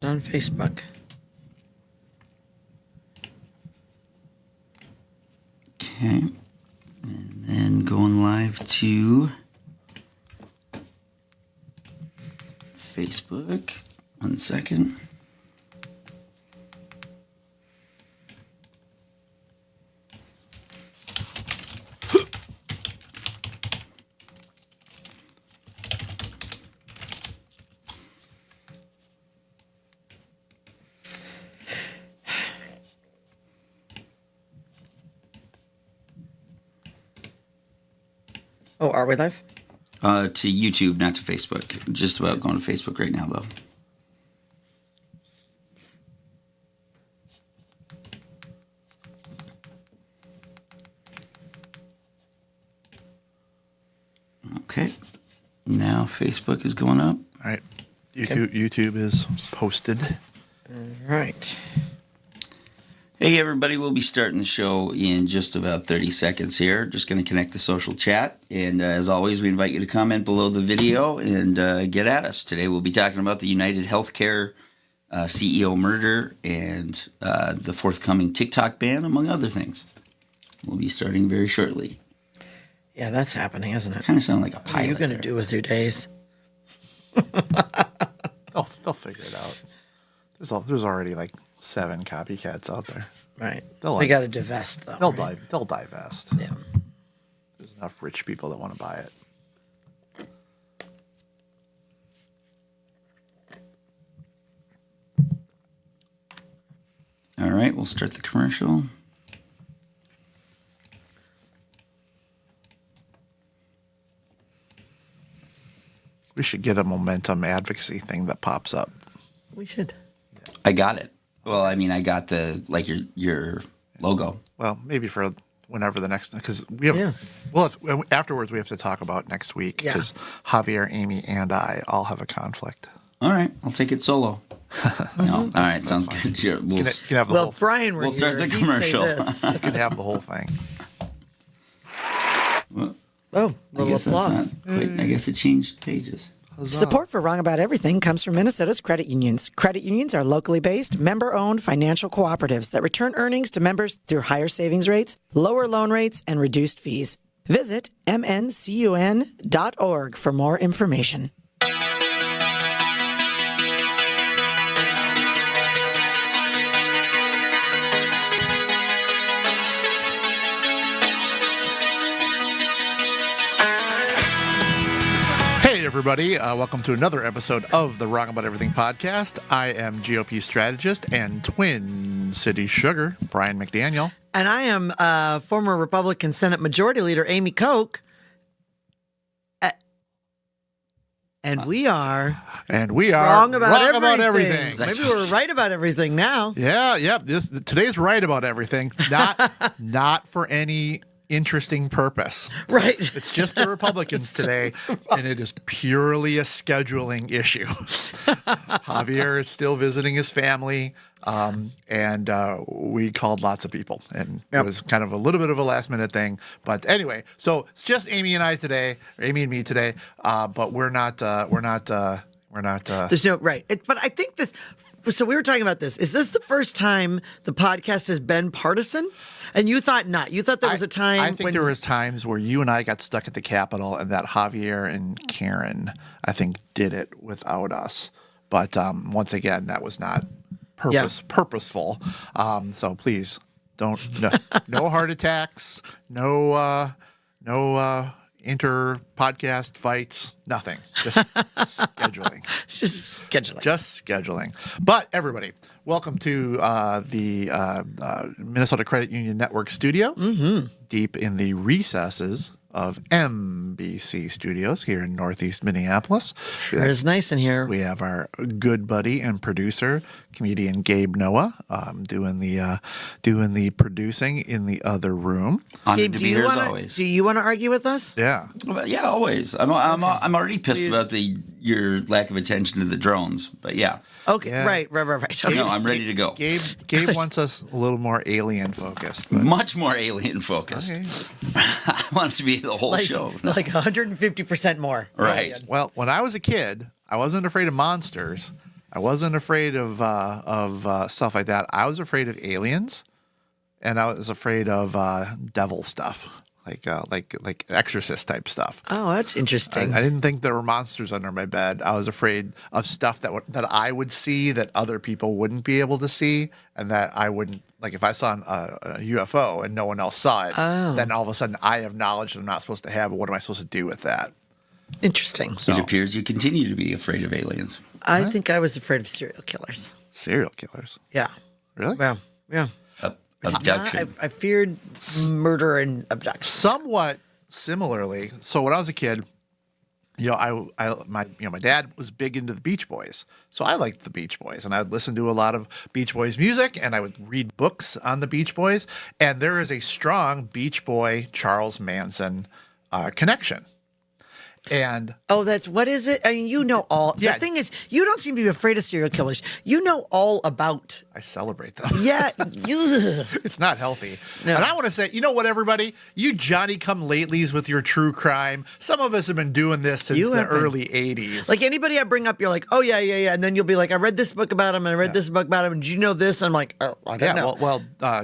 On Facebook. Okay. And then going live to Facebook. 1 second. Oh, are we live? To YouTube, not to Facebook. Just about going to Facebook right now, though. Okay. Now Facebook is going up. All right. YouTube is posted. All right. Hey, everybody. We'll be starting the show in just about 30 seconds here. Just going to connect the social chat. And as always, we invite you to comment below the video and get at us. Today, we'll be talking about the United Healthcare CEO murder and the forthcoming TikTok ban, among other things. We'll be starting very shortly. Yeah, that's happening, isn't it? Kind of sound like a pilot. What are you going to there. do with your days? They'll figure it out. There's already like 7 copycats out there. Right. They'll They got to divest, though. right? They'll divest. Yeah. There's enough rich people that want to buy it. All right, we'll start the commercial. We should get a momentum advocacy thing that pops up. We should. I got it. Well, I mean, I got the, like, your logo. Well, maybe for whenever the next, because we have, Yeah. well, afterwards we have to talk about next week Yeah. because Javier, Amy, and I all have a conflict. All right, I'll take it solo. No, all right, sounds good. Sure, You we'll, can have the Well, whole. if Brian were we'll start here, the he'd say commercial. this. You can have the whole thing. well, Oh, I little guess applause. that's not quite, I guess it changed pages. Support for Wrong About Everything comes from Minnesota's credit unions. Credit unions are locally based, member-owned financial cooperatives that return earnings to members through higher savings rates, lower loan rates, and reduced fees. Visit mncun.org for more information. Hey, everybody. Welcome to another episode of the Wrong About Everything podcast. I am GOP strategist and Twin City Sugar, Brian McDaniel. And I am former Republican Senate Majority Leader Amy Koch. And we are And we are wrong about everything. Maybe we're right about everything now. Yeah, yep. Today's right about everything. Not for any interesting purpose. Right. It's just the Republicans today, and it is purely a scheduling issue. Javier is still visiting his family, and we called lots of people, and it was kind of a little bit of a last-minute thing. But anyway, so it's just Amy and I today, or Amy and me today, but we're not. There's no right. But I think this. So we were talking about this. Is this the first time the podcast has been partisan? And you thought not. You thought there was a time. I think when there was times where you and I got stuck at the Capitol, and that Javier and Karen, I think, did it without us. But once again, that was not purposeful. So please don't. No heart attacks. No inter podcast fights. Nothing. Just scheduling. just scheduling. Just scheduling. But everybody, welcome to the Minnesota Credit Union Network studio, deep in the recesses of MBC Studios here in Northeast Minneapolis. Sure is nice in here. We have our good buddy and producer, comedian Gabe Noah, doing the producing in the other room. Honored Gabe, to be here as always. do you want to argue with us? Yeah. Well, yeah, always. I'm already pissed about your lack of attention to the drones, but yeah. Okay, Yeah. right. Okay. No, I'm ready to go. Gabe wants us a little more alien focused. But Much more alien focused. okay. I want it to be the whole show. Like 150% more. Right. Well, when I was a kid, I wasn't afraid of monsters, I wasn't afraid of stuff like that. I was afraid of aliens, and I was afraid of devil stuff, like Exorcist type stuff. Oh, that's interesting. I didn't think there were monsters under my bed. I was afraid of stuff that I would see that other people wouldn't be able to see, and that I wouldn't. Like if I saw a UFO and no one else saw it, then all of a sudden I have knowledge that I'm not supposed to have. But what am I supposed to do with that? Interesting. It appears you continue to be afraid of aliens. I think I was afraid of serial killers. Serial killers. Yeah. Really? Well, yeah. Abduction. I feared murder and abduction. Somewhat similarly. So when I was a kid, my dad was big into the Beach Boys, so I liked the Beach Boys, and I would listen to a lot of Beach Boys music, and I would read books on the Beach Boys, and there is a strong Beach Boy Charles Manson connection. And What is it? I mean, you know all. Yeah. The thing is, you don't seem to be afraid of serial killers. You know all about. I celebrate them. Yeah. It's not healthy. No. And I want to say, you know what, everybody? You Johnny-come-latelys with your true crime. Some of us have been doing this since You the have been. early 80s. Like anybody I bring up, you're like, oh, yeah. And then you'll be like, I read this book about him, and I read this book about him, and did you know this? And I'm like, oh, I don't know. Well,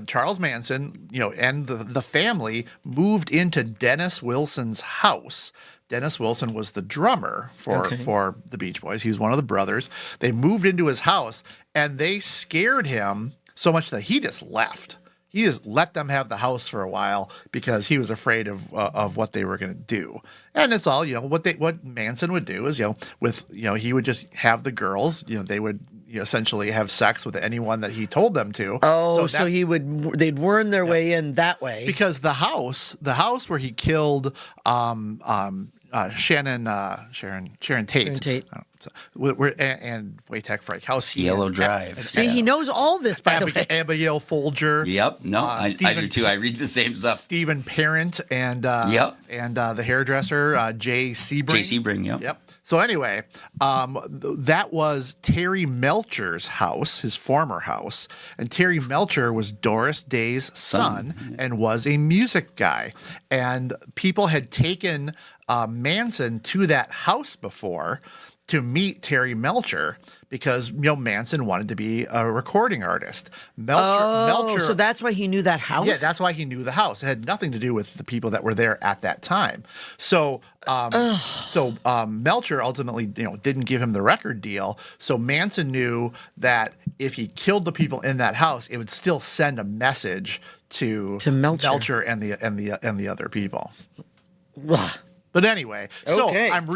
Charles Manson, and the family moved into Dennis Wilson's house. Dennis Wilson was the drummer for the Beach Boys. He was one of the brothers. They moved into his house, and they scared him so much that he just left. He just let them have the house for a while because he was afraid of what they were going to do. And it's all, what Manson would do is, he would just have the girls, they would essentially have sex with anyone that he told them to. Oh, so they'd worm their way in that way. Because the house where he killed Sharon Tate. And Waitek Frank House. Yellow Drive. See, he knows all this, by the way. Abigail Folger. Yep. No, I do too. I read the same stuff. Stephen Parent and the hairdresser Jay Sebring. Jay Sebring, Yep. So anyway, that was Terry Melcher's house, his former house. And Terry Melcher was Doris Day's son and was a music guy. And people had taken Manson to that house before to meet Terry Melcher because Manson wanted to be a recording artist. Melcher, so that's why he knew that house? Yeah, that's why he knew the house. It had nothing to do with the people that were there at that time. So Melcher ultimately didn't give him the record deal. So Manson knew that if he killed the people in that house, it would still send a message to Melcher and the other people. Ugh. But anyway, so okay. that's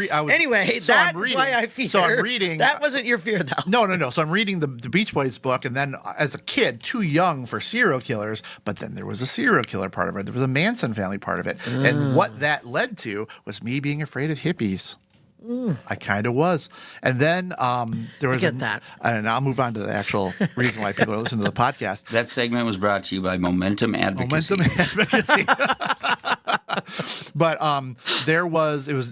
why I fear. So I'm reading. That wasn't your fear, though. No. So I'm reading the Beach Boys book, and then as a kid, too young for serial killers, but then there was a serial killer part of it. There was a Manson family part of it. And what that led to was me being afraid of hippies. I kind of was. And then there was that. And I'll move on to the actual reason why people are listening to the podcast. That segment was brought to you by Momentum Advocacy. But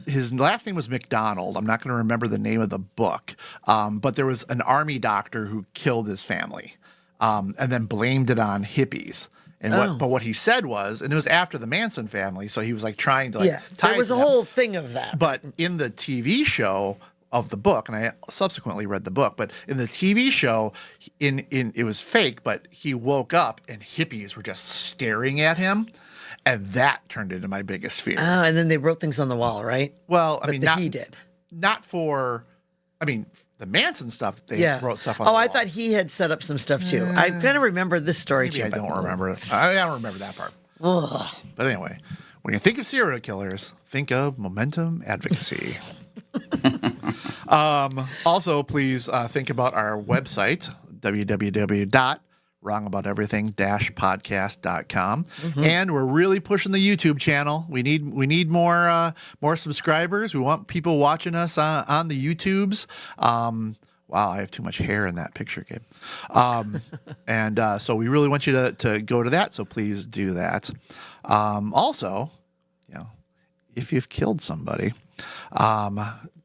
his last name was McDonald. I'm not going to remember the name of the book. But there was an army doctor who killed his family and then blamed it on hippies. And what he said was, and it was after the Manson family, so he was like trying to tie there was it a to them. whole thing of that. But in the TV show of the book, and I subsequently read the book, but in the TV show, in it was fake, but he woke up and hippies were just staring at him. And that turned into my biggest fear. Oh, and then they wrote things on the wall, right? Well, he did. Not for, the Manson stuff, they wrote stuff on the wall. I thought he had set up some stuff too. I kind of remember this story Maybe too. I don't remember it. I don't remember that part. Ugh. But anyway, when you think of serial killers, think of Momentum Advocacy. Also, please think about our website, www.wrongabouteverything-podcast.com. And we're really pushing the YouTube channel. We need more subscribers. We want people watching us on the YouTubes. Wow, I have too much hair in that picture, Gabe. And so we really want you to go to that. So please do that. Also, if you've killed somebody,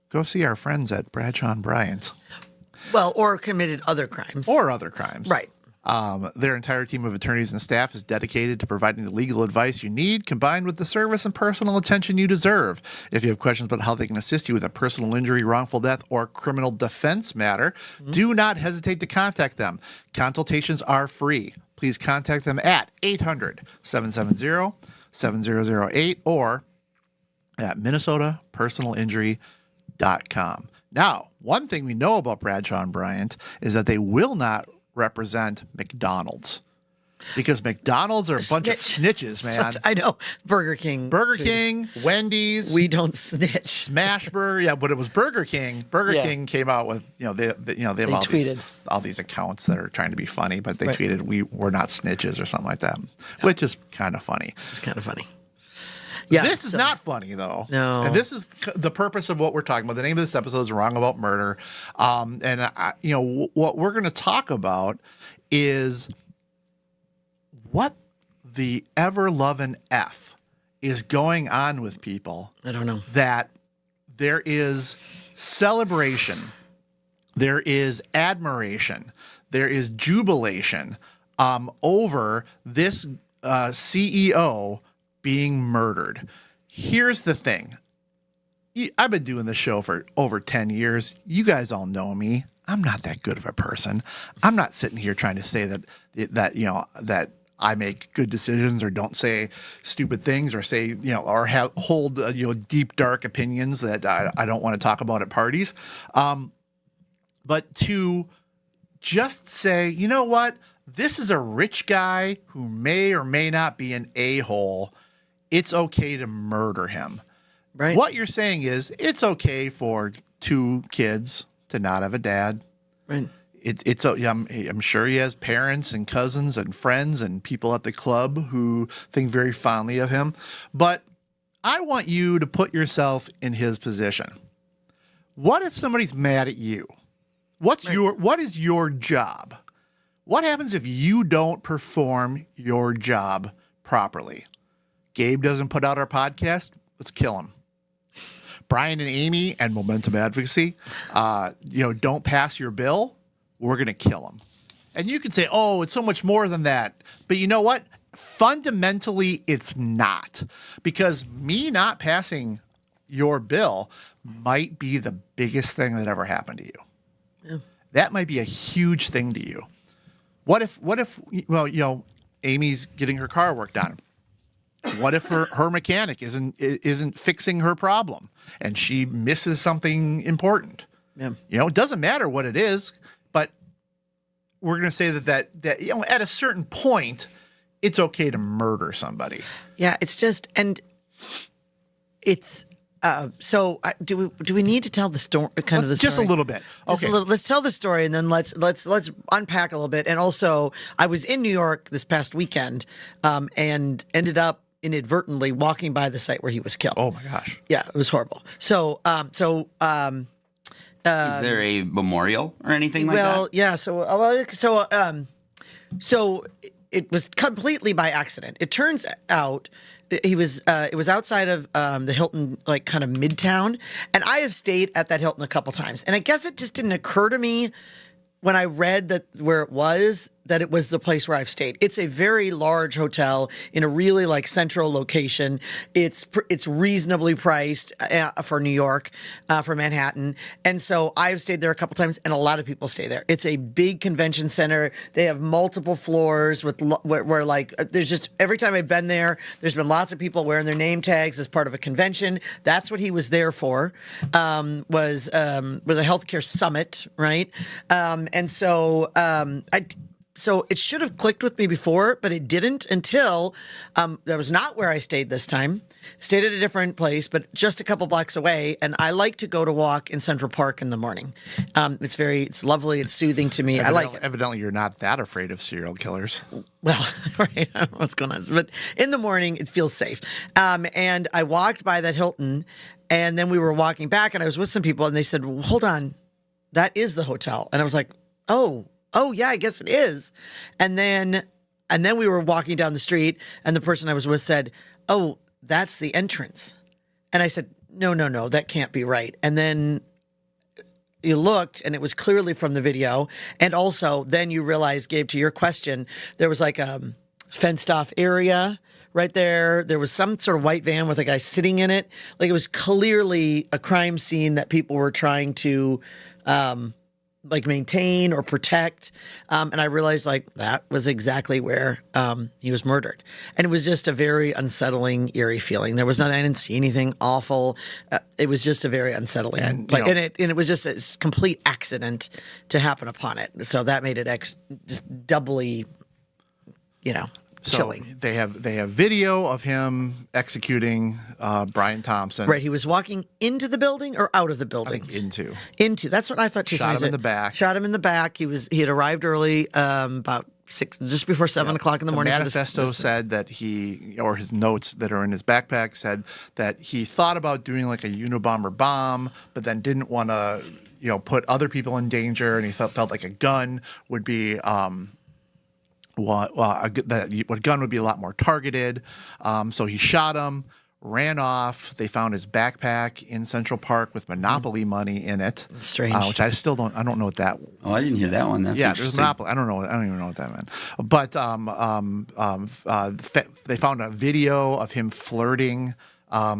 go see our friends at Bradshaw and Bryant. Well, or committed other crimes. Or other crimes. Right. Their entire team of attorneys and staff is dedicated to providing the legal advice you need, combined with the service and personal attention you deserve. If you have questions about how they can assist you with a personal injury, wrongful death, or criminal defense matter, do not hesitate to contact them. Consultations are free. Please contact them at 800-770-7008 or at minnesotapersonalinjury.com. Now, one thing we know about Bradshaw and Bryant is that they will not represent McDonald's, because McDonald's are a bunch of snitches, man. I know. Burger King, Wendy's. We don't snitch. Smashburger, yeah, but it was Burger King. Burger King came out with, they have all these accounts that are trying to be funny, but they tweeted we're not snitches or something like that, which is kind of funny. It's kind of funny. Yeah, this is not funny, though. No. And this is the purpose of what we're talking about. The name of this episode is Wrong About Murder. What we're going to talk about is what the ever-loving F is going on with people. I don't know. That there is celebration, there is admiration, there is jubilation over this CEO being murdered. Here's the thing. I've been doing this show for over 10 years. You guys all know me. I'm not that good of a person. I'm not sitting here trying to say that I make good decisions or don't say stupid things or say, or hold deep, dark opinions that I don't want to talk about at parties. But to just say, you know what? This is a rich guy who may or may not be an a-hole. It's okay to murder him. Right. What you're saying is it's okay for two kids to not have a dad. Right. I'm sure he has parents and cousins and friends and people at the club who think very fondly of him. But I want you to put yourself in his position. What if somebody's mad at you? What is your job? What happens if you don't perform your job properly? Gabe doesn't put out our podcast. Let's kill him. Brian and Amy and Momentum Advocacy, don't pass your bill. We're going to kill them. And you can say, oh, it's so much more than that. But you know what? Fundamentally, it's not. Because me not passing your bill might be the biggest thing that ever happened to you. Yeah. That might be a huge thing to you. What if Amy's getting her car worked on? What if her mechanic isn't fixing her problem and she misses something important? Yeah. It doesn't matter what it is, but we're going to say that at a certain point, it's okay to murder somebody. Yeah, it's just, and it's so. Do we need to tell the story? Just a little bit. Okay, let's tell the story, and then let's unpack a little bit. And also, I was in New York this past weekend, and ended up inadvertently walking by the site where he was killed. Oh my gosh! Yeah, it was horrible. So is there a memorial or anything like that? Well, yeah. So it was completely by accident. It turns out it was outside of the Hilton, like kind of Midtown, and I have stayed at that Hilton a couple times, and I guess it just didn't occur to me when I read that where it was, that it was the place where I've stayed. It's a very large hotel in a really central location. It's reasonably priced for New York, for Manhattan. And so I've stayed there a couple times, and a lot of people stay there. It's a big convention center. They have multiple floors where there's just, every time I've been there, there's been lots of people wearing their name tags as part of a convention. That's what he was there for, was a healthcare summit, right? So it should have clicked with me before, but it didn't until that was not where I stayed this time. Stayed at a different place, but just a couple blocks away. And I like to go to walk in Central Park in the morning. It's lovely. It's soothing to me. I like it. Evidently, you're not that afraid of serial killers. Well, right. I don't know what's going on. But in the morning, it feels safe. And I walked by that Hilton, and then we were walking back, and I was with some people, and they said, well, hold on, that is the hotel. And I was like, oh yeah, I guess it is. And then we were walking down the street, and the person I was with said, oh, that's the entrance. And I said, no, that can't be right. And then you looked and it was clearly from the video. And also then you realized, Gabe, to your question, there was like a fenced off area right there. There was some sort of white van with a guy sitting in it. Like it was clearly a crime scene that people were trying to like maintain or protect. And I realized like that was exactly where he was murdered. And it was just a very unsettling, eerie feeling. There was nothing, I didn't see anything awful. It was just a very unsettling, And, like, you know- and it was just a complete accident to happen upon it. So that made it just doubly, So chilling. they have video of him executing Brian Thompson. Right. He was walking into the building or out of the I building? think into. Into. That's what I thought too. Shot So him in the back. Shot him in the back. He had arrived early, about 6, just before 7 o'clock in the morning. The for this- manifesto this- said that or his notes that are in his backpack said that he thought about doing like a Unabomber bomb, but then didn't want to, put other people in danger, and he felt like a gun would be. What gun would be a lot more targeted. So he shot him, ran off. They found his backpack in Central Park with Monopoly money in it. Strange. Which I don't know what that. Oh, I didn't hear that one. That's Yeah, there's interesting. Monopoly. I don't know. I don't even know what that meant. But they found a video of him flirting.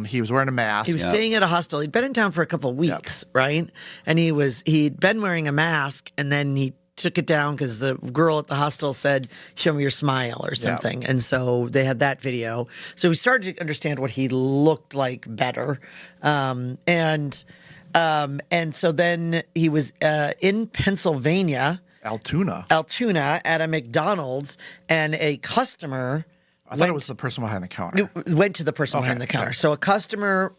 He was wearing a mask. He was staying at a hostel. He'd been in town for a couple of weeks, right? And he'd been wearing a mask, and then he took it down because the girl at the hostel said, "Show me your smile" or something. And so they had that video. So we started to understand what he looked like better. And so then he was in Pennsylvania, Altoona. at a McDonald's, and a customer I thought it was the person behind the counter. went to the person behind the counter. okay. So a customer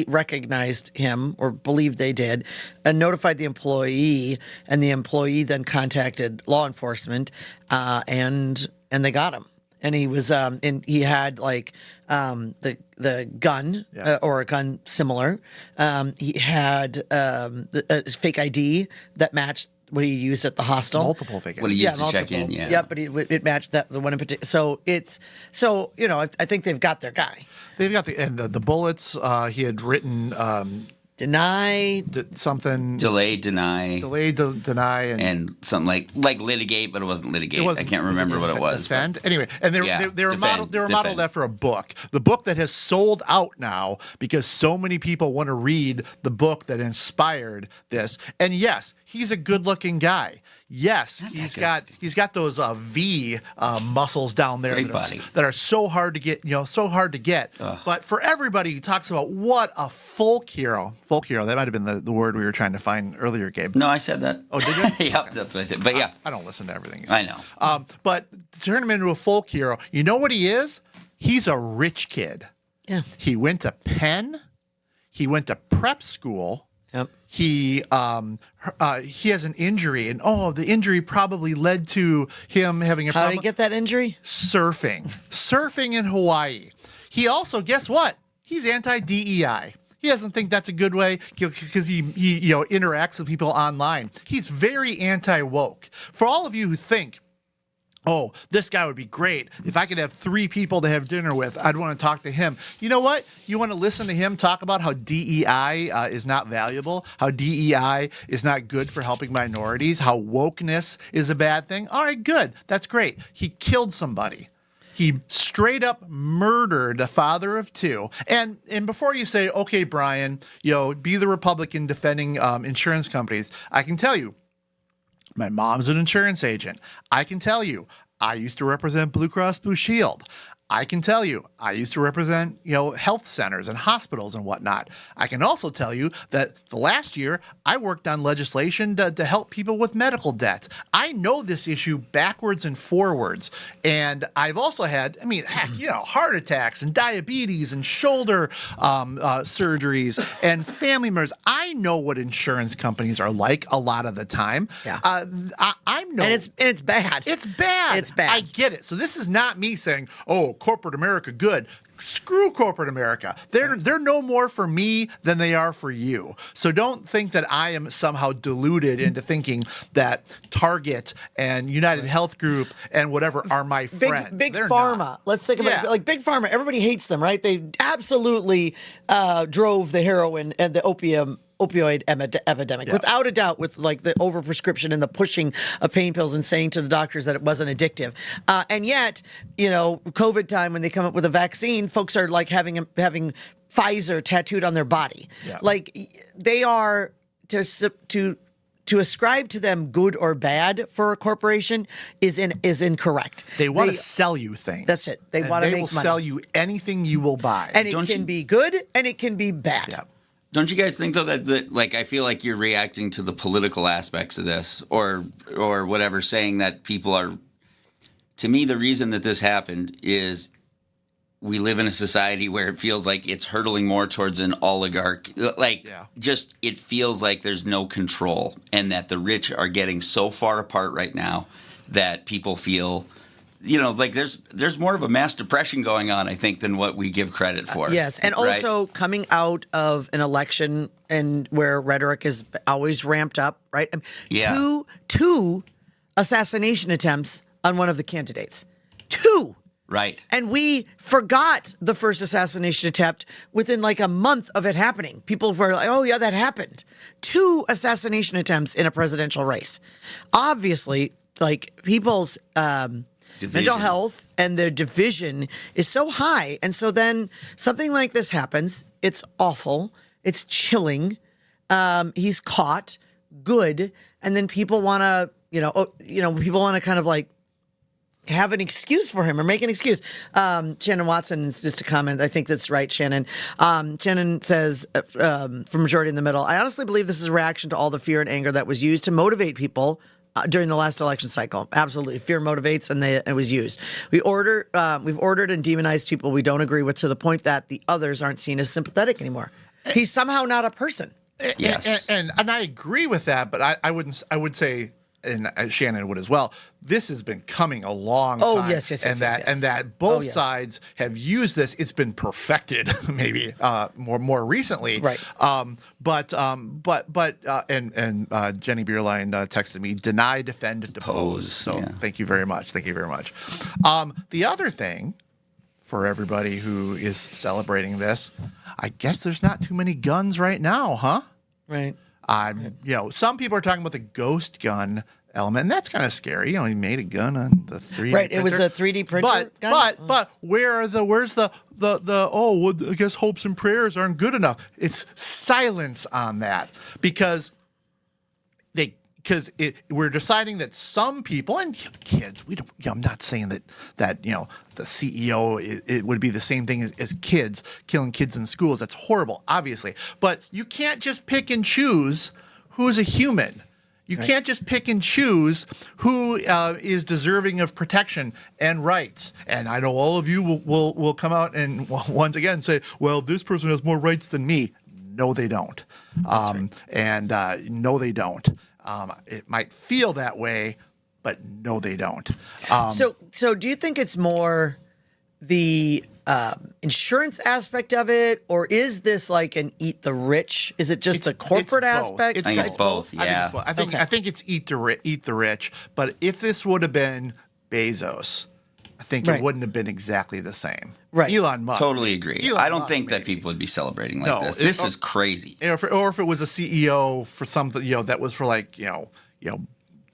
recognized him, or believed they did, and notified the employee, and the employee then contacted law enforcement, and they got him. And he was and he had like the gun or a gun similar. He had a fake ID that matched what he used at the hostel. Multiple fake What he IDs. used to check in, yeah. Yeah, but it matched the one in particular. So I think they've got their guy. They've got the bullets. He had written Deny. something. Delay, deny, Deny, and something like litigate, but it wasn't litigate. I can't remember what it was. but- Defend. Anyway, and they were defend, modeled. They were modeled defend. after a book. The book that has sold out now because so many people want to read the book that inspired this. And yes, he's a good-looking guy. Yes, he's got those V muscles down there Great body. that are so hard to get. But for everybody who talks about what a folk hero. That might have been the word we were trying to find earlier, Gabe. No, I said that. Oh, did you? Yep, that's what I said. But yeah, I don't listen to everything you say. I know. But to turn him into a folk hero, you know what he is? He's a rich kid. Yeah. He went to Penn. He went to prep school. Yep. He has an injury, and the injury probably led to him having a How did problem. he get that injury? Surfing in Hawaii. He also, guess what? He's anti-DEI. He doesn't think that's a good way because he interacts with people online. He's very anti-woke. For all of you who think, oh, this guy would be great. If I could have 3 people to have dinner with, I'd want to talk to him. You know what? You want to listen to him talk about how DEI is not valuable, how DEI is not good for helping minorities, how wokeness is a bad thing. All right, good. That's great. He killed somebody. He straight up murdered the father of 2. And before you say, okay, Brian, be the Republican defending insurance companies, I can tell you, my mom's an insurance agent. I can tell you, I used to represent Blue Cross Blue Shield. I can tell you, I used to represent, health centers and hospitals and whatnot. I can also tell you that the last year I worked on legislation to help people with medical debts. I know this issue backwards and forwards. And I've also had, heart attacks and diabetes and shoulder surgeries and family members. I know what insurance companies are like a lot of the time. Yeah. I'm no. And it's bad. It's bad. It's bad. I get it. So this is not me saying, oh, corporate America good. Screw corporate America. They're no more for me than they are for you. So don't think that I am somehow deluded into thinking that Target and United Health Group and whatever are my friends. Big They're Pharma. not. Let's think about like Big Pharma. Everybody hates them, right? They absolutely drove the heroin and the opium opioid epidemic, Yeah. without a doubt, with like the overprescription and the pushing of pain pills and saying to the doctors that it wasn't addictive. And yet, COVID time, when they come up with a vaccine, folks are like having Pfizer tattooed on their body. Yeah. Like they are to ascribe to them good or bad for a corporation is incorrect. They want to sell you things. That's it. They And want to They make will money. sell you anything you will buy. And it Don't can you- be good and it can be bad. yeah. Don't you guys think though that like I feel like you're reacting to the political aspects of this or whatever, saying that people are. To me, the reason that this happened is we live in a society where it feels like it's hurtling more towards an oligarch. Like, Yeah. just it feels like there's no control, and that the rich are getting so far apart right now that people feel. Like there's more of a mass depression going on, I think, than what we give credit for. Yes, and Right? also coming out of an election and where rhetoric is always ramped up, right? Yeah. Two assassination attempts on one of the candidates. Two. Right. And we forgot the first assassination attempt within like a month of it happening. People were like, oh, yeah, that happened. 2 assassination attempts in a presidential race. Obviously, like people's mental Division. health and their division is so high. And so then something like this happens. It's awful. It's chilling. He's caught. Good. And then people want to, people want to kind of like have an excuse for him or make an excuse. Shannon Watson's just a comment. I think that's right, Shannon. Shannon says, from Majority in the Middle, I honestly believe this is a reaction to all the fear and anger that was used to motivate people during the last election cycle. Absolutely. Fear motivates, and it was used. We've ordered and demonized people we don't agree with to the point that the others aren't seen as sympathetic anymore. He's somehow not a person. Yes. And I agree with that, but I would say, and Shannon would as well, this has been coming a long Oh, time. yes. And that both sides have used this. It's been perfected maybe more recently. Right. But Jenny Beerline texted me, deny, defend, depose. So yeah. Thank you very much. Thank you very much. The other thing for everybody who is celebrating this, I guess there's not too many guns right now, huh? Right. Some people are talking about the ghost gun element, and that's kind of scary. He made a gun on the 3D Right. printer. It was a 3D printer gun? But where's the I guess hopes and prayers aren't good enough. It's silence on that because we're deciding that some people and kids, we don't. I'm not saying that the CEO it would be the same thing as kids killing kids in schools. That's horrible, obviously. But you can't just pick and choose who's a human. You can't just pick and choose who is deserving of protection and rights. And I know all of you will come out and once again say, well, this person has more rights than me. No, they don't. And no, they don't. It might feel that way, but no, they don't. So do you think it's more the insurance aspect of it, or is this like an eat the rich? Is it just the corporate it's both. aspect? I think it's both. Yeah. I think it's eat the rich. But if this would have been Bezos, I think Right. it wouldn't have been exactly the same. Right. Elon Musk. Totally agree. Elon I don't Musk, think that maybe. people would be celebrating like No, this. it- This is crazy. Or if it was a CEO for something, that was for like,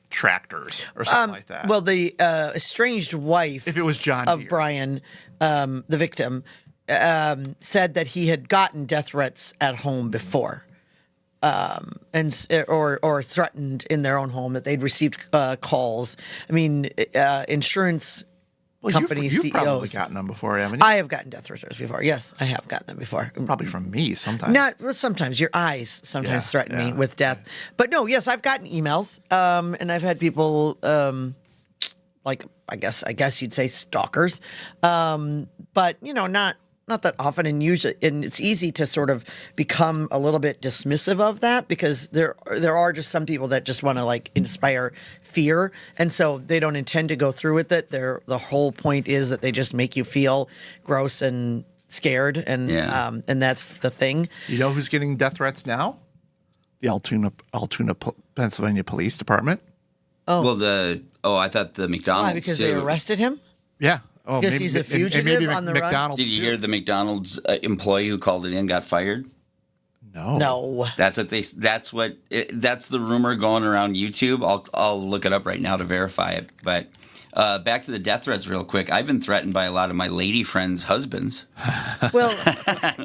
tractors or something like that. Well, the estranged wife If it was John of Deere. Brian, the victim, said that he had gotten death threats at home before, or threatened in their own home, that they'd received calls. I mean, insurance company you've CEOs. probably gotten them before, haven't you? I have gotten death threats before. Yes, I have gotten them before. Probably from me sometimes. Not sometimes. Your eyes sometimes Yeah, threaten me yeah, with death. But no, yes, I've gotten emails, and I've had people like I guess you'd say stalkers, but not that often, and usually, and it's easy to sort of become a little bit dismissive of that because there are just some people that just want to like inspire fear, and so they don't intend to go through with it. The whole point is that they just make you feel gross and scared, and and that's the thing. You know who's getting death threats now? The Altoona, Pennsylvania Police Department. Well, I thought the McDonald's Why? Because too. they arrested him. Yeah. Oh, Because he's a fugitive on the run? McDonald's. Did you hear the McDonald's employee who called it in got fired? No. That's the rumor going around YouTube. I'll look it up right now to verify it. But back to the death threats real quick. I've been threatened by a lot of my lady friends' husbands. Well,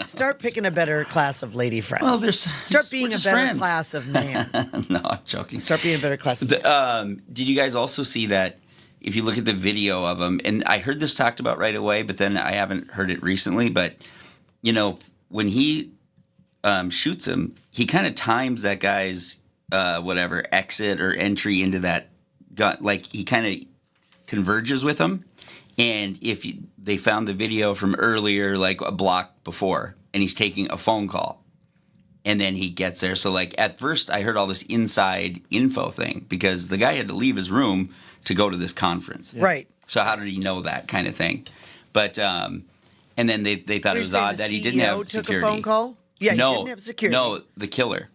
start picking a better class of lady friends. Well, start being we're a just better friends. class of man. No, I'm joking. Start being a better class of man. Did you guys also see that? If you look at the video of him, and I heard this talked about right away, but then I haven't heard it recently. But when he shoots him, he kind of times that guy's exit or entry into that gun. Like he kind of converges with him. And they found the video from earlier, like a block before, and he's taking a phone call. And then he gets there. So like at first I heard all this inside info thing because the guy had to leave his room to go to this conference. Yeah. Right. So how did he know that kind of thing? But and then they thought it was odd that he didn't have took security. A phone call? Yeah, no, he didn't have security. No, the killer.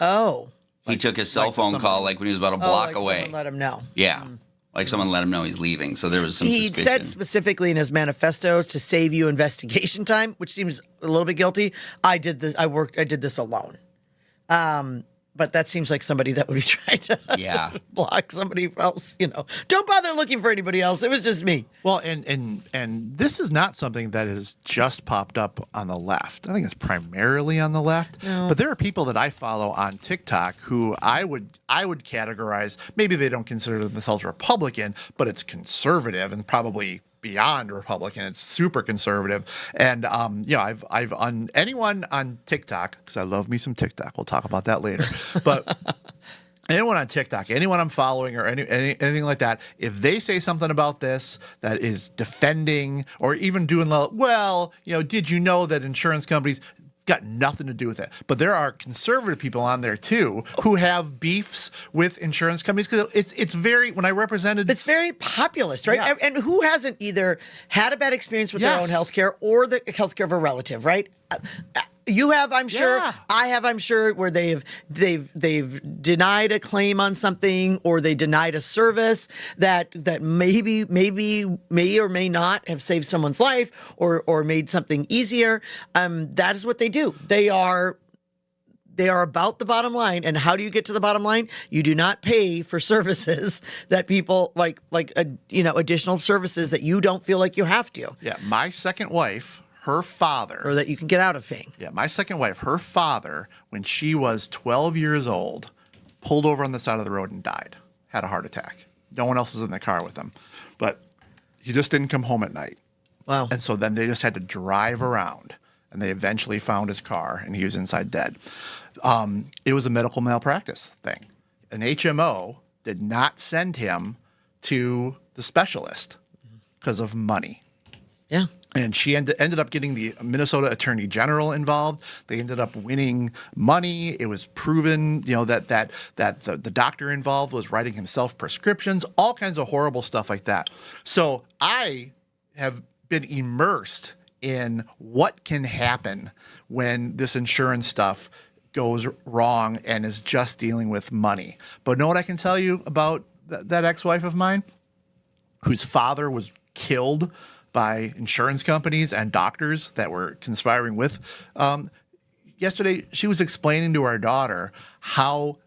Oh. He took a cell phone call like when he was about a block away. Someone let him know. Yeah. Like someone let him know he's leaving. So there was some He suspicion. said specifically in his manifestos to save you investigation time, which seems a little bit guilty. I did this alone. But that seems like somebody that would be trying to block somebody else, Don't bother looking for anybody else. It was just me. Well, and this is not something that has just popped up on the left. I think it's primarily on the left. No. But there are people that I follow on TikTok who I would categorize, maybe they don't consider themselves Republican, but it's conservative and probably beyond Republican. It's super conservative. And I've anyone on TikTok, because I love me some TikTok. We'll talk about that later. But anyone on TikTok, anyone I'm following or anything like that, if they say something about this that is defending or even doing did you know that insurance companies got nothing to do with it. But there are conservative people on there too who have beefs with insurance companies because it's very, when I represented, it's very populist, right? Yeah. And who hasn't either had a bad experience with their own healthcare or the healthcare of a relative, right? You have, I'm sure. Yeah. I have, I'm sure, where they've denied a claim on something or they denied a service that may or may not have saved someone's life or made something easier. That is what they do. They are about the bottom line. And how do you get to the bottom line? You do not pay for services that people additional services that you don't feel like you have to. Yeah, my second wife, her father, or that you can get out of paying. Yeah, my second wife, her father, when she was 12 years old, pulled over on the side of the road and died. Had a heart attack. No one else was in the car with him, but he just didn't come home at night. Wow. And so then they just had to drive around, and they eventually found his car, and he was inside dead. It was a medical malpractice thing. An HMO did not send him to the specialist because of money. Yeah. And she ended up getting the Minnesota Attorney General involved. They ended up winning money. It was proven, that the doctor involved was writing himself prescriptions, all kinds of horrible stuff like that. So I have been immersed in what can happen when this insurance stuff goes wrong and is just dealing with money. But know what I can tell you about that ex-wife of mine, whose father was killed by insurance companies and doctors that were conspiring with. Yesterday, she was explaining to our daughter how,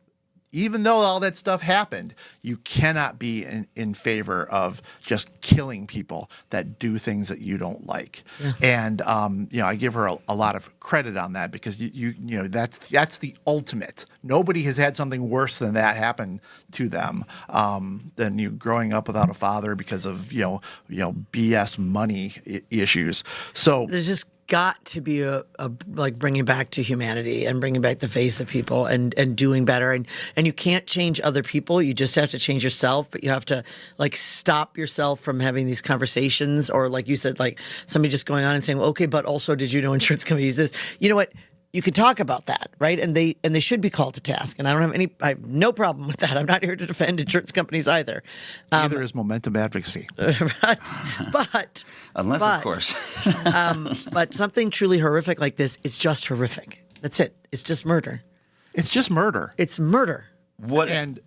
even though all that stuff happened, you cannot be in favor of just killing people that do things that you don't like. Yeah. And I give her a lot of credit on that because that's the ultimate. Nobody has had something worse than that happen to them than you growing up without a father because of BS money issues. So there's just got to be a bringing back to humanity and bringing back the face of people and doing better. And you can't change other people. You just have to change yourself, but you have to stop yourself from having these conversations or like you said, like somebody just going on and saying, well, okay, but also did you know insurance companies use this? You know what? You can talk about that, right? And they should be called to task. And I have no problem with that. I'm not here to defend insurance companies either. Neither is momentum advocacy. But of course. But something truly horrific like this is just horrific. That's it. It's just murder. It's just murder. It's murder. What? And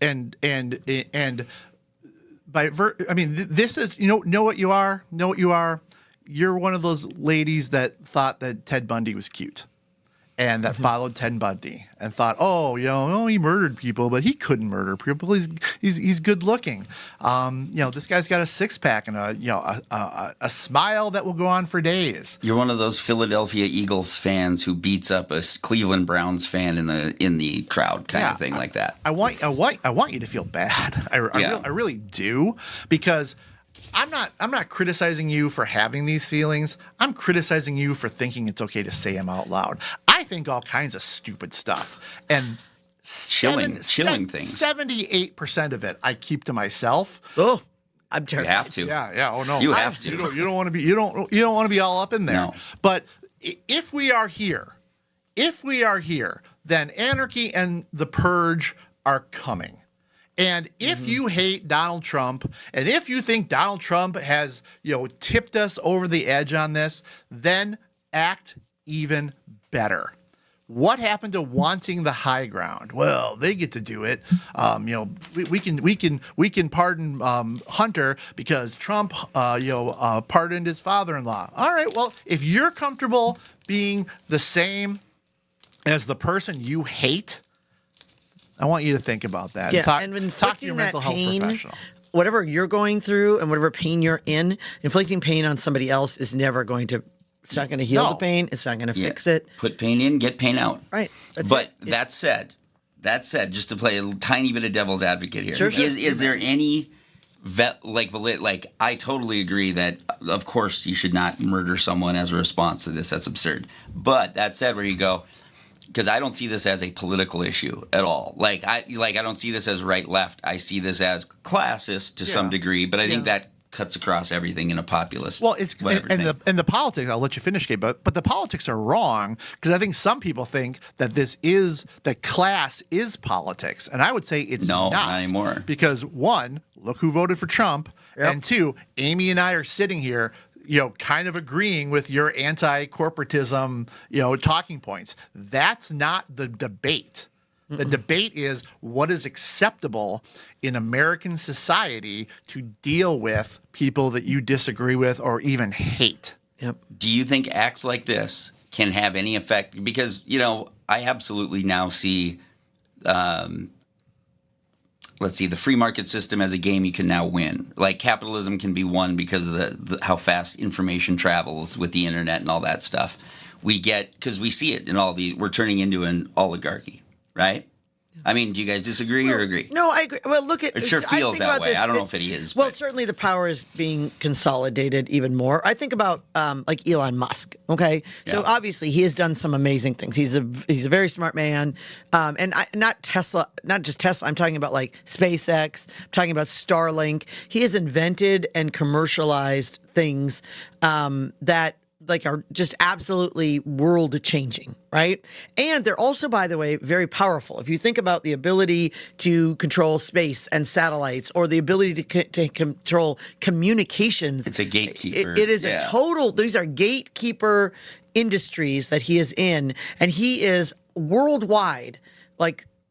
this is know what you are. Know what you are. You're one of those ladies that thought that Ted Bundy was cute. and that followed Ted Bundy and thought, he murdered people, but he couldn't murder people. He's good looking. This guy's got a six pack and a smile that will go on for days. You're one of those Philadelphia Eagles fans who beats up a Cleveland Browns fan in the crowd, kind of thing, like that. I want you to feel bad. I really do, because I'm not criticizing you for having these feelings. I'm criticizing you for thinking it's okay to say them out loud. I think all kinds of stupid stuff, and Chilling things. 78% of it I keep to myself. Oh, I'm You terrified. have to. Yeah. Oh no, You have to. You don't want to be. You don't want to be all up in there. No. But if we are here, then anarchy and the purge are coming. And if you hate Donald Trump, and if you think Donald Trump has, tipped us over the edge on this, then act even better. What happened to wanting the high ground? Well, they get to do it. We can pardon Hunter because Trump, pardoned his father-in-law. All right. Well, if you're comfortable being the same as the person you hate, I want you to think about that. Yeah, Talk and to inflicting your that mental health pain, professional. whatever you're going through and whatever pain you're in, inflicting pain on somebody else is never going to. It's not going to heal No. the pain. It's not going to Yeah. fix it. Put pain in, get pain out. Right. That's But it. that said, just to play a tiny bit of devil's advocate here, Sure. is there any I totally agree that of course you should not murder someone as a response to this. That's absurd. But that said, where you go, because I don't see this as a political issue at all. I don't see this as right left. I see this as classist to some degree, but I think that cuts across everything in a populist. Well, it's whatever and thing. the politics. I'll let you finish, Gabe. But the politics are wrong, because I think some people think that that class is politics, and I would say it's No, not anymore. Because one, look who voted for Trump, and two, Amy and I are sitting here, kind of agreeing with your anti-corporatism, talking points. That's not the debate. The debate is what is acceptable in American society to deal with people that you disagree with or even hate. Yep. Do you think acts like this can have any effect? Because, I absolutely now see, the free market system as a game you can now win. Like capitalism can be won because of how fast information travels with the internet and all that stuff. Because we see it in we're turning into an oligarchy, right? I mean, do you guys disagree or agree? No, I agree. Well, look at It sure I feels think that about way. this, I don't know if it is. Well, but- certainly the power is being consolidated even more. I think about like Elon Musk. Okay, so Yeah. obviously he has done some amazing things. He's a very smart man, not just Tesla. I'm talking about like SpaceX. I'm talking about Starlink. He has invented and commercialized things that are just absolutely world changing, right? And they're also, by the way, very powerful. If you think about the ability to control space and satellites, or the ability to control communications, It's a gatekeeper. It is Yeah. a total. These are gatekeeper industries that he is in, and he is worldwide,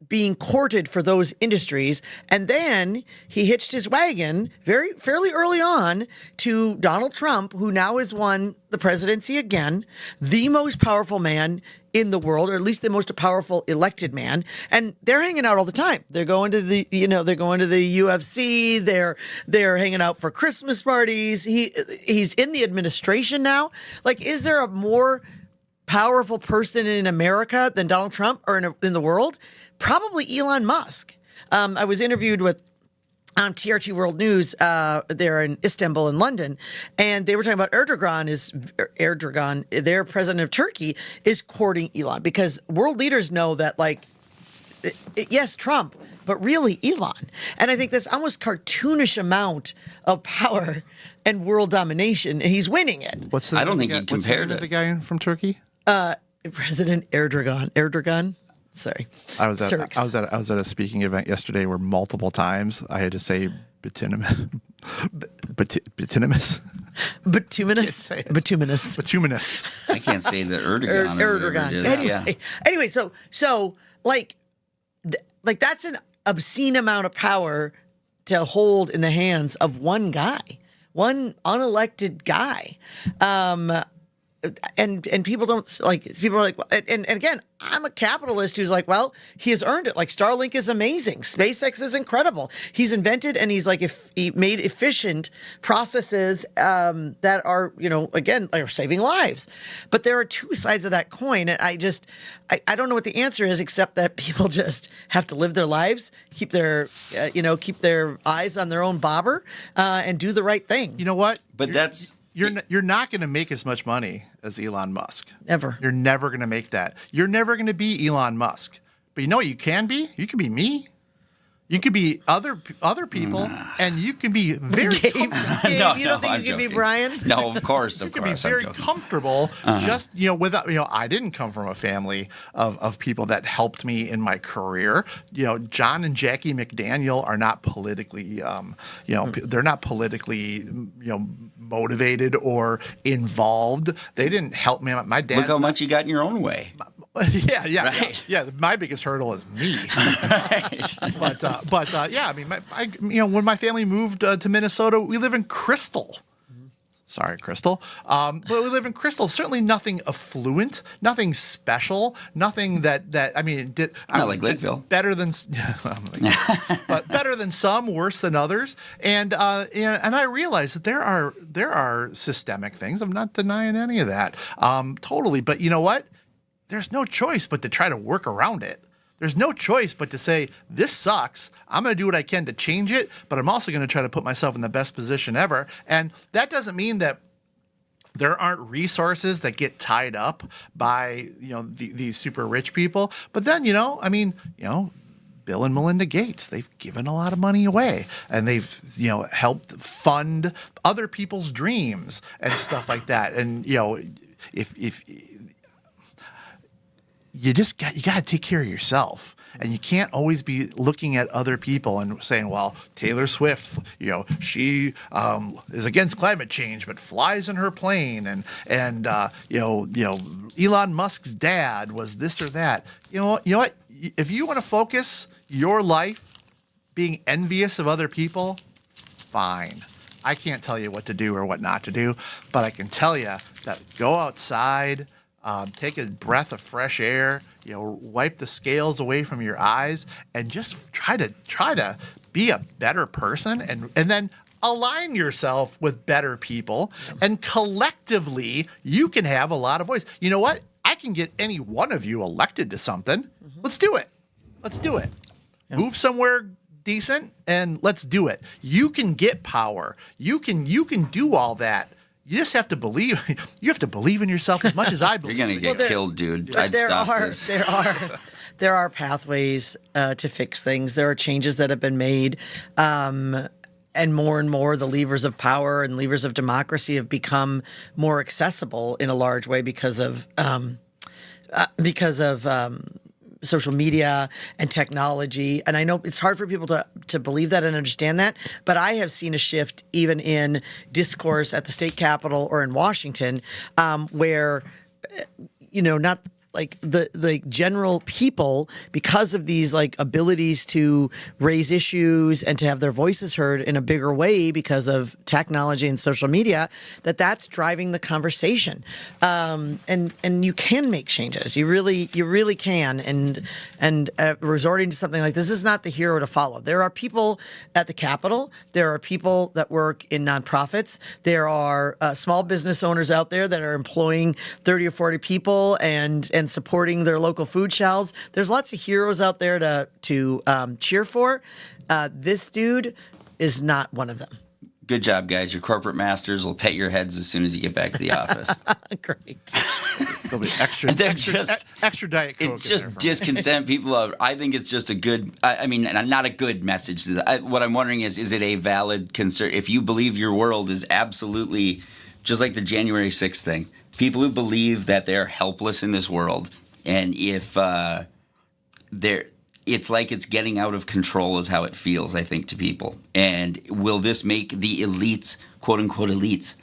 being courted for those industries. And then he hitched his wagon fairly early on to Donald Trump, who now has won the presidency again, the most powerful man in the world, or at least the most powerful elected man. And they're hanging out all the time. They're going to the UFC. They're hanging out for Christmas parties. He's in the administration now. Is there a more powerful person in America than Donald Trump, or in the world? Probably Elon Musk. I was interviewed with on TRT World News there in Istanbul in London, and they were talking about Erdogan, their president of Turkey, is courting Elon, because world leaders know that, yes, Trump, but really Elon. And I think that's almost cartoonish amount of power and world domination, and he's winning it. What's the I don't name think of the you'd guy- what's the compare name of to- the guy from Turkey? President Erdogan. Sorry. I was Turks. at a speaking event yesterday where multiple times I had to say bituminous. Bituminous. say it. Bituminous. Bituminous. I can't say the Erdogan. or whatever Erdogan. it is. Anyway, so that's an obscene amount of power to hold in the hands of one guy, one unelected guy. and people don't like, people are like, and again, I'm a capitalist who's like, well, he has earned it. Like Starlink is amazing. SpaceX is incredible. He's invented and he's like, if he made efficient processes that are, again, are saving lives. But there are two sides of that coin. And I don't know what the answer is, except that people just have to live their lives, keep their eyes on their own bobber, and do the right thing. You know what? But You're not going to make as much money as Elon Musk. Ever. You're never going to make that. You're never going to be Elon Musk. But you know what you can be? You can be me. You could be other people, and you can be very Gabe, No, you don't think I'm you can be joking. Brian? No, of course, you can be very comfortable. Just without I didn't come from a family of people that helped me in my career. John and Jackie McDaniel are not politically they're not politically motivated or involved. They didn't help me. My dad. Look how much you got in your own way. Yeah. My biggest hurdle is me. But I mean, when my family moved to Minnesota, we live in Crystal. Sorry, Crystal. But we live in Crystal. Certainly nothing affluent, nothing special, nothing that I mean, Not like Lakeville. Better than, but better than some, worse than others. And I realize that there are systemic things. I'm not denying any of that, totally. But you know what? There's no choice but to try to work around it. There's no choice but to say, this sucks. I'm going to do what I can to change it, but I'm also going to try to put myself in the best position ever. And that doesn't mean that there aren't resources that get tied up by, these super rich people. But then, Bill and Melinda Gates, they've given a lot of money away, and they've, helped fund other people's dreams and stuff like that. And, if you got to take care of yourself, and you can't always be looking at other people and saying, well, Taylor Swift, she is against climate change but flies in her plane, and Elon Musk's dad was this or that. You know what? If you want to focus your life being envious of other people, fine. I can't tell you what to do or what not to do, but I can tell you that go outside. Take a breath of fresh air, wipe the scales away from your eyes, and just try to be a better person, and then align yourself with better people, and collectively you can have a lot of voice. You know what? I can get any one of you elected to something. Let's do it. Yeah. Move somewhere decent and let's do it. You can get power. You can do all that. You just have to believe. You have to believe in yourself as much as I believe. You're gonna get killed, dude. I'd stop this. There are pathways to fix things. There are changes that have been made, and more the levers of power and levers of democracy have become more accessible in a large way because of social media and technology. And I know it's hard for people to believe that and understand that, but I have seen a shift even in discourse at the state capitol or in Washington, where, not like the general people, because of these like abilities to raise issues and to have their voices heard in a bigger way because of technology and social media, that's driving the conversation. And you can make changes. You really can. And resorting to something like this is not the hero to follow. There are people at the Capitol. There are people that work in nonprofits. There are small business owners out there that are employing 30 or 40 people and supporting their local food shelves. There's lots of heroes out there to cheer for. This dude is not one of them. Good job, guys. Your corporate masters will pet your heads as soon as you get back to the office. Great. There'll be extra Diet Coke. It's just discontent. I think it's just a good, not a good message. What I'm wondering is it a valid concern? If you believe your world is absolutely, just like the January 6th thing, people who believe that they're helpless in this world, and if it's like it's getting out of control is how it feels, I think, to people. And will this make the elites, quote-unquote elites,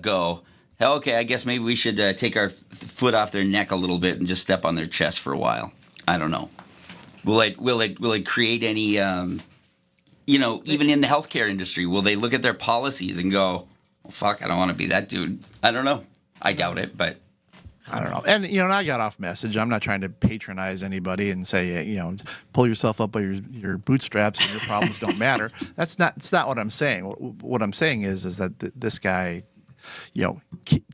go, hell, okay, I guess maybe we should take our foot off their neck a little bit and just step on their chest for a while? I don't know. Will it create any, even in the healthcare industry, will they look at their policies and go, well, fuck, I don't want to be that dude? I don't know. I doubt it, but I don't know. And, and I got off message. I'm not trying to patronize anybody and say, pull yourself up by your bootstraps and your problems don't matter. It's not what I'm saying. What I'm saying is that this guy,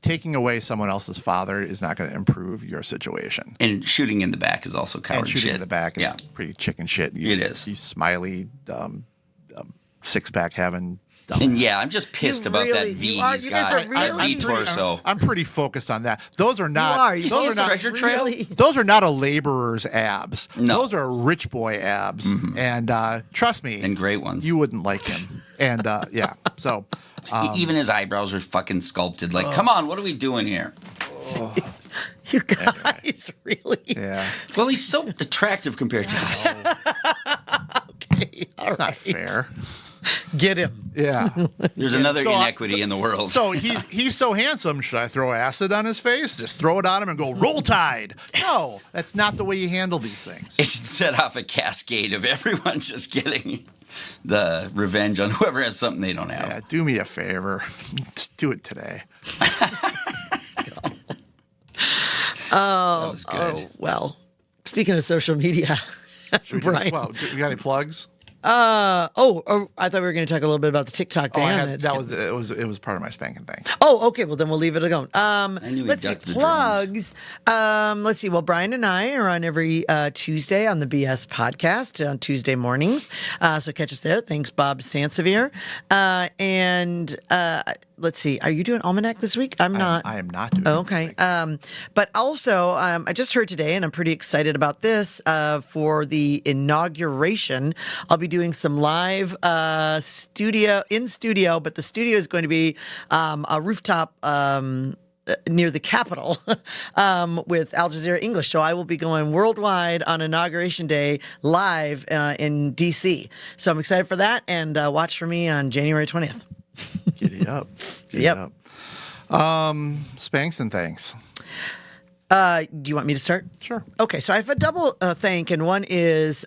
taking away someone else's father is not going to improve your situation. and shooting in the back is also coward And shooting shit. in the back is pretty chicken shit. It is. You smiley, six-pack having. And yeah, I'm just pissed about that V he's you guys got. are really- V torso. I'm pretty focused on that. Those are not. You are. You see Those his are not. treasure trail? Really? Those are not a laborer's abs. No. Those are rich boy abs. And trust me, And great ones. you wouldn't like him. And yeah, so Even his eyebrows are fucking sculpted. Like, come on, what are we doing here? Jeez. You guys really? yeah, Well, he's so attractive compared to us. Okay, all it's not right. fair. Get him. Yeah. There's another So, inequity in the world. So he's so handsome. Should I throw acid on his face? Just throw it on him and go roll tide? No, that's not the way you handle these things. It should set off a cascade of everyone just getting the revenge on whoever has something they don't have. Yeah, do me a favor. Just do it today. That was good. Oh, well. Speaking of social media, Brian. Well, you got any plugs? I thought we were going to talk a little bit about the TikTok ban. It was part of my spanking thing. Oh, okay. Well, then we'll leave it alone. knew he Let's see. ducked the Plugs. Let's see. Well, Brian and I are on every Tuesday on the BS podcast on Tuesday mornings. So catch us there. Thanks, Bob Sansevier. Let's see. Are you doing Almanac this week? I'm not. I am not doing. Okay. But also, I just heard today, and I'm pretty excited about this, for the inauguration. I'll be doing some live studio, but the studio is going to be a rooftop near the Capitol with Al Jazeera English. So I will be going worldwide on Inauguration Day live in D.C. So I'm excited for that, and watch for me on January 20th. Giddy up. Giddy Yep. up. Spanks and thanks. Do you want me to start? Sure. Okay, so I have a double thank, and one is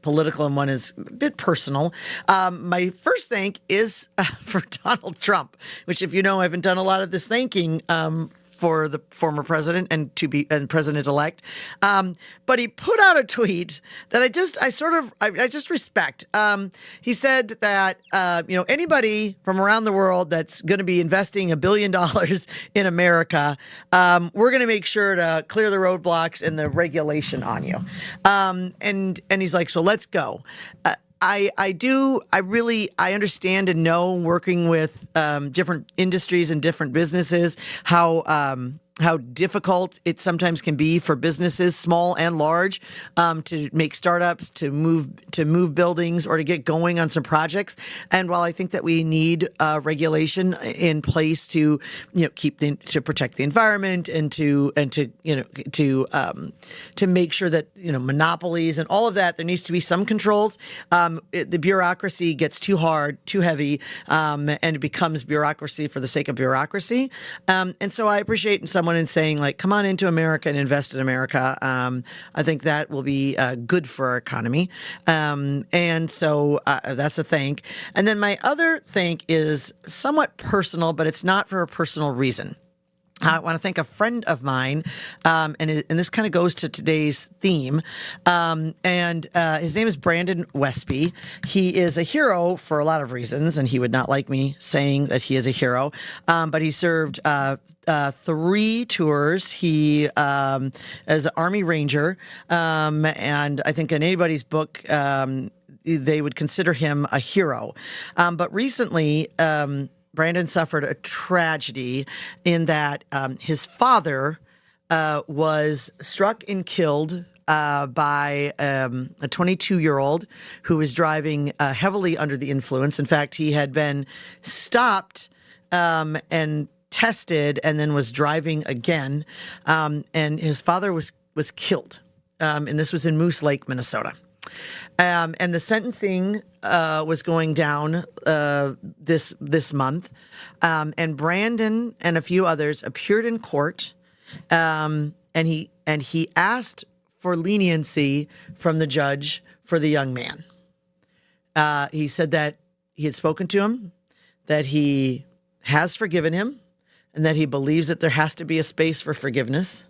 political and one is a bit personal. My first thank is for Donald Trump, which, if you know, I haven't done a lot of this thanking for the former president and president-elect. But he put out a tweet that I just respect. He said that, anybody from around the world that's going to be investing $1 billion in America, we're going to make sure to clear the roadblocks and the regulation on you. And he's like, so let's go. I understand and know, working with different industries and different businesses, how difficult it sometimes can be for businesses, small and large, to make startups, to move buildings, or to get going on some projects. And while I think that we need regulation in place to to protect the environment and to make sure that monopolies and all of that, there needs to be some controls. The bureaucracy gets too hard, too heavy, and it becomes bureaucracy for the sake of bureaucracy. And so I appreciate someone in saying, like, come on into America and invest in America. I think that will be good for our economy. And so that's a thank. And then my other thank is somewhat personal, but it's not for a personal reason. I want to thank a friend of mine, and this kind of goes to today's theme, and his name is Brandon Westby. He is a hero for a lot of reasons, and he would not like me saying that he is a hero, but he served 3 tours. He as an Army Ranger, and I think in anybody's book, they would consider him a hero. But recently, Brandon suffered a tragedy in that his father was struck and killed by a 22-year-old who was driving heavily under the influence. In fact, he had been stopped and tested and then was driving again. And his father was killed. And this was in Moose Lake, Minnesota. And the sentencing was going down this month, and Brandon and a few others appeared in court, and he asked for leniency from the judge for the young man. He said that he had spoken to him, that he has forgiven him, and that he believes that there has to be a space for forgiveness,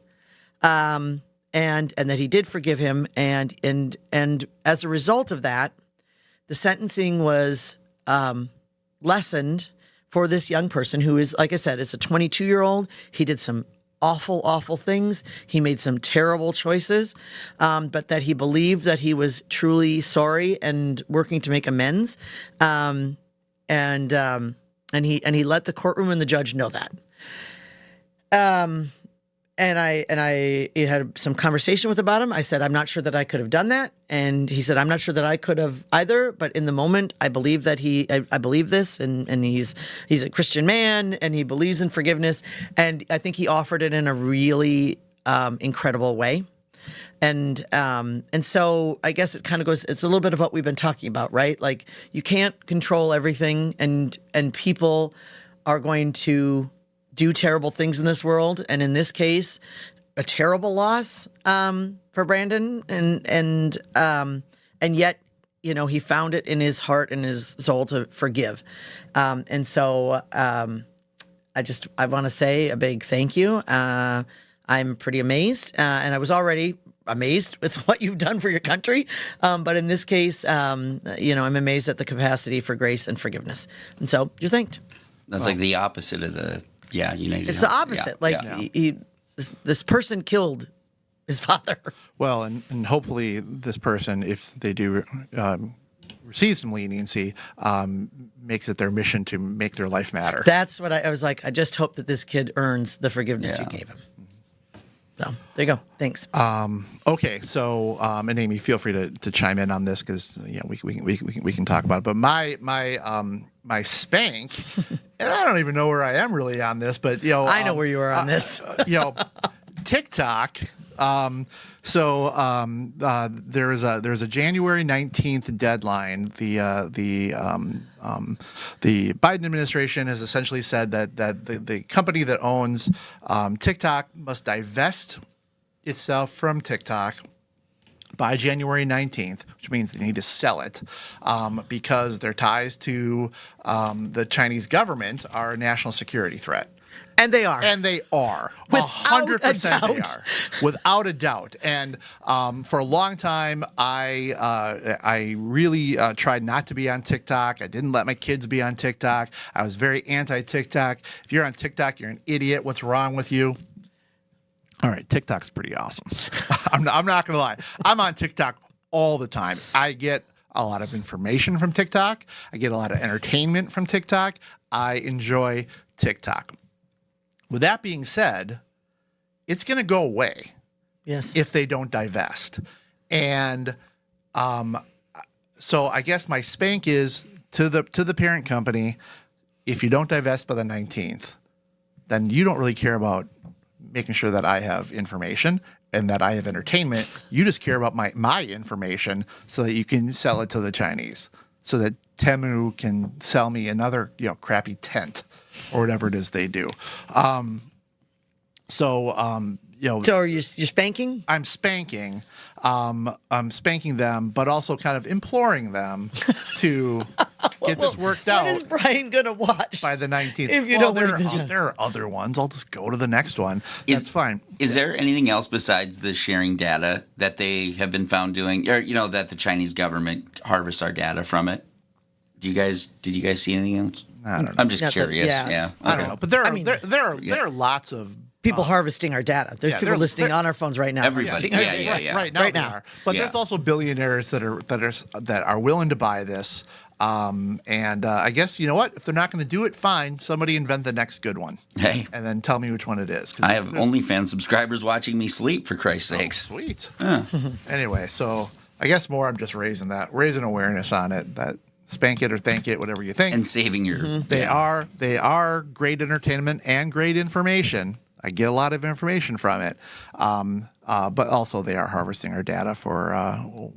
and that he did forgive him, and as a result of that, the sentencing was lessened for this young person who is, like I said, it's a 22-year-old. He did some awful things. He made some terrible choices, but that he believed that he was truly sorry and working to make amends. And he let the courtroom and the judge know that. And I had some conversation with about him. I said, I'm not sure that I could have done that. And he said, I'm not sure that I could have either. But in the moment, I believe that I believe this. And he's a Christian man and he believes in forgiveness. And I think he offered it in a really incredible way. And so I guess it kind of goes, it's a little bit of what we've been talking about, right? Like you can't control everything and people are going to do terrible things in this world, and in this case, a terrible loss for Brandon, and yet, you know, he found it in his heart and his soul to forgive, and so I want to say a big thank you. I'm pretty amazed, and I was already amazed with what you've done for your country, but in this case, you know, I'm amazed at the capacity for grace and forgiveness, and so you're thanked. That's like the opposite of the United. It's the opposite. This person killed his father. Well, and hopefully this person, if they do receive some leniency, makes it their mission to make their life matter. That's what I was like. I just hope that this kid earns the forgiveness you gave him. So there you go. Thanks. Okay, so and Amy, feel free to chime in on this because we can talk about it. But my spank, and I don't even know where I am really on this, but I know where you are on this. TikTok. There's a January 19th deadline. The Biden administration has essentially said that the company that owns TikTok must divest itself from TikTok by January 19th, which means they need to sell it because their ties to the Chinese government are a national security threat. And they are. And they are. Without 100% a they doubt. are. Without a doubt. And for a long time, I really tried not to be on TikTok. I didn't let my kids be on TikTok. I was very anti-TikTok. If you're on TikTok, you're an idiot. What's wrong with you? All right, TikTok's pretty awesome. I'm not going to lie. I'm on TikTok all the time. I get a lot of information from TikTok. I get a lot of entertainment from TikTok. I enjoy TikTok. With that being said, it's going to go away. Yes. If they don't divest. And so I guess my spank is to the parent company, if you don't divest by the 19th, then you don't really care about making sure that I have information and that I have entertainment. You just care about my information so that you can sell it to the Chinese, so that Temu can sell me another crappy tent or whatever it is they do. So are you spanking? I'm spanking. I'm spanking them, but also kind of imploring them to get this worked out. What is Brian going to watch by the 19th? If you don't work this out? There are other ones. I'll just go to the next one. That's fine. Is there anything else besides the sharing data that they have been found doing, or that the Chinese government harvests our data from it? Did you guys see anything else? I don't know. I'm just Not that- curious. yeah. I don't know, but there are lots of people harvesting our data? There's people listening on our phones right now. Everybody. harvesting our data. Right now Right they now. are. But there's also billionaires that are willing to buy this. And I guess you know what? If they're not going to do it, fine. Somebody invent the next good one. Hey. And then tell me which one it is. I have OnlyFans subscribers watching me sleep, for Christ's sakes. Sweet. Anyway, so I guess more I'm just raising awareness on it. That spank it or thank it, whatever you think. And saving your... They are great entertainment and great information. I get a lot of information from it. But also they are harvesting our data for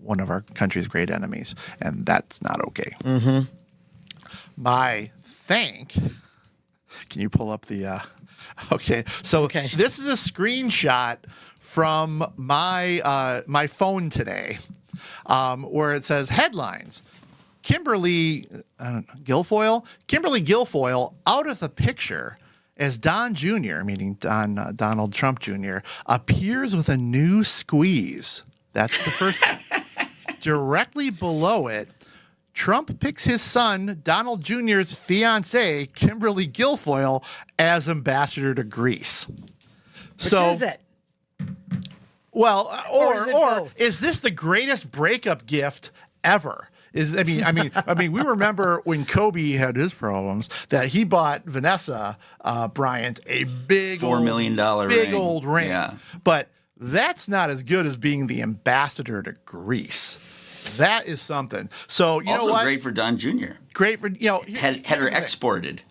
one of our country's great enemies. And that's not okay. Mm-hmm. My thank... Can you pull up the... Okay. So This is a screenshot from my phone today where it says headlines. Kimberly Guilfoyle out of the picture as Don Jr., meaning Donald Trump Jr., appears with a new squeeze. That's the first thing. Directly below it, Trump picks his son, Donald Jr.'s fiancee, Kimberly Guilfoyle, as ambassador to Greece. Which is it? Well, Or is it or both? is this the greatest breakup gift ever? I mean, we remember when Kobe had his problems that he bought Vanessa Bryant a big $4 million ring. old ring. Yeah. But that's not as good as being the ambassador to Greece. That is something. So you Also know what? great for Don Jr. Great for Had her exported.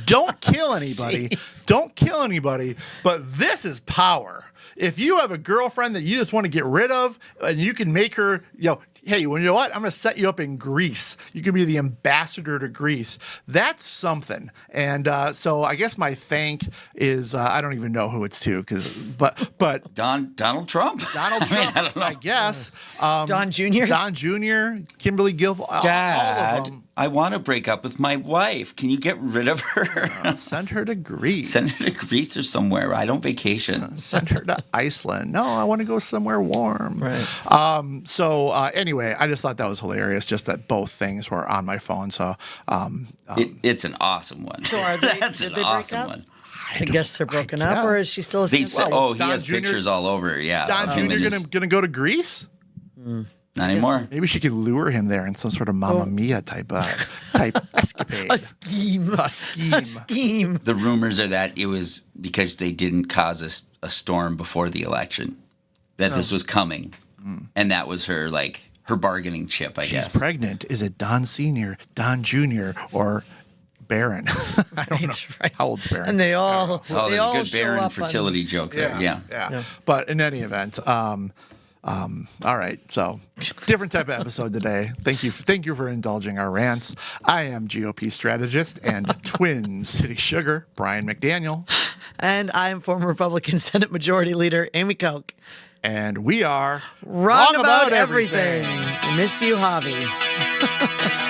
Don't kill anybody. Jeez. Don't kill anybody. But this is power. If you have a girlfriend that you just want to get rid of, and you can make her, hey, well, you know what? I'm going to set you up in Greece. You can be the ambassador to Greece. That's something. And so I guess my thank is I don't even know who it's to, but Donald Trump. Donald Trump, I guess. Don Jr.? Don Jr., Kimberly Guilfoyle, all of Dad, them. I want to break up with my wife. Can you get rid of her? Send her to Greece. Send her to Greece or somewhere. I don't vacation. Send her to Iceland. No, I want to go somewhere warm. Right. So anyway, I just thought that was hilarious. Just that both things were on my phone. So It's an awesome one. So are they- That's did an they break awesome up? one. I guess they're broken up, or is she still a They fiancé? said, Well, he Don has Jr. pictures all over. Yeah. Don of him Jr. and his- gonna go to Greece? Not anymore. Maybe she could lure him there in some sort of Mamma Mia type escapade. A scheme. A scheme. A scheme. The rumors are that it was because they didn't cause a storm before the election, that this was coming, and that was her bargaining chip, I She's guess. pregnant. Is it Don Sr., Don Jr., or Barron? I don't know. Right. How old's Barron? And they all Oh, they there's all a good show barren up on- fertility joke there. Yeah. But in any event, all right. So different type of episode today. Thank you for indulging our rants. I am GOP strategist and Twin City Sugar, Brian McDaniel. And I'm former Republican Senate Majority Leader Amy Koch. And we are Wrong about everything. Miss you, Javi.